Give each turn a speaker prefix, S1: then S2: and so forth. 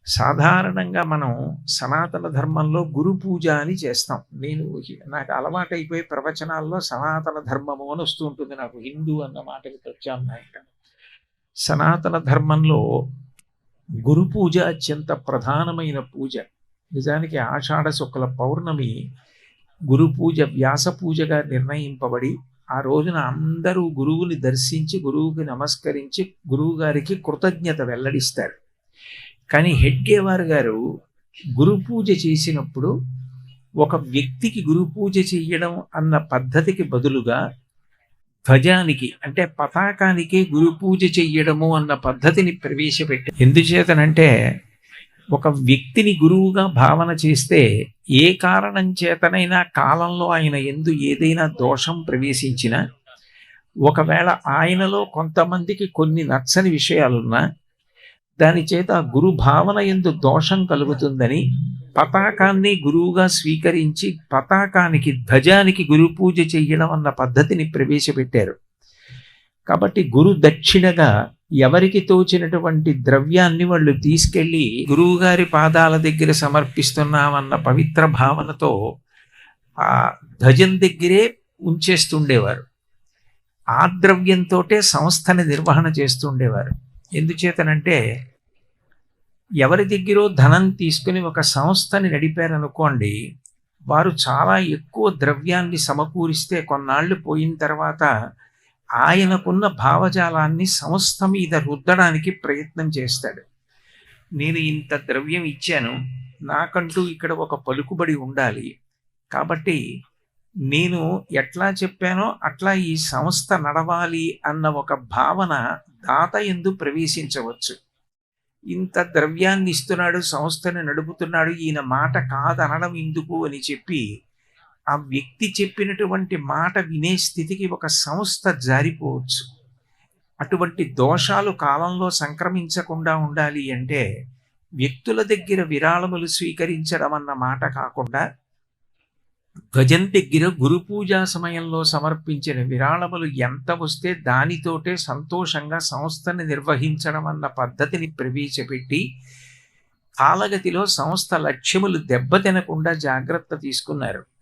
S1: సాధారణంగా మనం సనాతన ధర్మంలో గురు పూజ అని చేస్తాం. నాకు అలవాటైపోయి ప్రవచనాల్లో సనాతన ధర్మము అని వస్తూ ఉంటుంది నాకు హిందూ అన్న మాటకి ప్రత్యామ్నాయంగా. సనాతన ధర్మంలో గురు పూజ అత్యంత ప్రధానమైన పూజ. నిజానికి ఆషాఢ శుక్ల పౌర్ణమి గురు పూజ వ్యాస పూజగా నిర్ణయింపబడి ఆ రోజున అందరూ గురువుని దర్శించి గురువుకి నమస్కరించి గురువు గారికి కృతజ్ఞత వెల్లడిస్తారు. కానీ హెడ్గేవార్ గారు గురు పూజ చేసినప్పుడు ఒక వ్యక్తికి గురు పూజ చెయ్యడం అన్న పద్ధతికి బదులుగా ధ్వజానికి అంటే పతాకానికి గురు పూజ చెయ్యడము అన్న పద్ధతిని ప్రవేశపెట్టి, ఎందుచేతనంటే ఒక వ్యక్తిని గురువుగా భావన చేస్తే ఏ కారణం చేతనైనా కాలంలో ఆయన యందు ఏదైనా దోషం ప్రవేశించినా, ఒకవేళ ఆయనలో కొంతమందికి కొన్ని నచ్చని విషయాలున్నా దాని చేత ఆ గురు భావన యందు దోషం కలుగుతుందని పతాకాన్ని గురువుగా స్వీకరించి పతాకానికి ధ్వజానికి గురు పూజ చెయ్యడం అన్న పద్ధతిని ప్రవేశపెట్టారు. కాబట్టి గురు దక్షిణగా ఎవరికి తోచినటువంటి ద్రవ్యాన్ని వాళ్ళు తీసుకెళ్ళి గురువుగారి పాదాల దగ్గర సమర్పిస్తున్నామన్న పవిత్ర భావనతో ఆ ధ్వజం దగ్గరే ఉంచేస్తుండేవారు. ఆ ద్రవ్యంతోటే సంస్థని నిర్వహణ చేస్తుండేవారు. ఎందుచేతనంటే ఎవరి దగ్గరో ధనం తీసుకుని ఒక సంస్థని నడిపారనుకోండి, వారు చాలా ఎక్కువ ద్రవ్యాన్ని సమకూరిస్తే కొన్నాళ్ళు పోయిన తర్వాత ఆయనకున్న భావజాలాన్ని సంస్థ మీద రుద్దడానికి ప్రయత్నం చేస్తాడు. నేను ఇంత ద్రవ్యం ఇచ్చాను, నాకంటూ ఇక్కడ ఒక పలుకుబడి ఉండాలి, కాబట్టి నేను ఎట్లా చెప్పానో అట్లా ఈ సంస్థ నడవాలి అన్న ఒక భావన దాత యందు ప్రవేశించవచ్చు. ఇంత ద్రవ్యాన్ని ఇస్తున్నాడు, సంస్థని నడుపుతున్నాడు, ఈయన మాట కాదనడం ఎందుకు అని చెప్పి ఆ వ్యక్తి చెప్పినటువంటి మాట వినే స్థితికి ఒక సంస్థ జారిపోవచ్చు. అటువంటి దోషాలు కాలంలో సంక్రమించకుండా ఉండాలి అంటే వ్యక్తుల దగ్గర విరాళములు స్వీకరించడం అన్న మాట కాకుండా ధ్వజం దగ్గర గురు పూజా సమయంలో సమర్పించిన విరాళములు ఎంత వస్తే దానితోటే సంతోషంగా సంస్థని నిర్వహించడం అన్న పద్ధతిని ప్రవేశపెట్టి కాలగతిలో సంస్థ లక్ష్యములు దెబ్బతినకుండా జాగ్రత్త తీసుకున్నారు.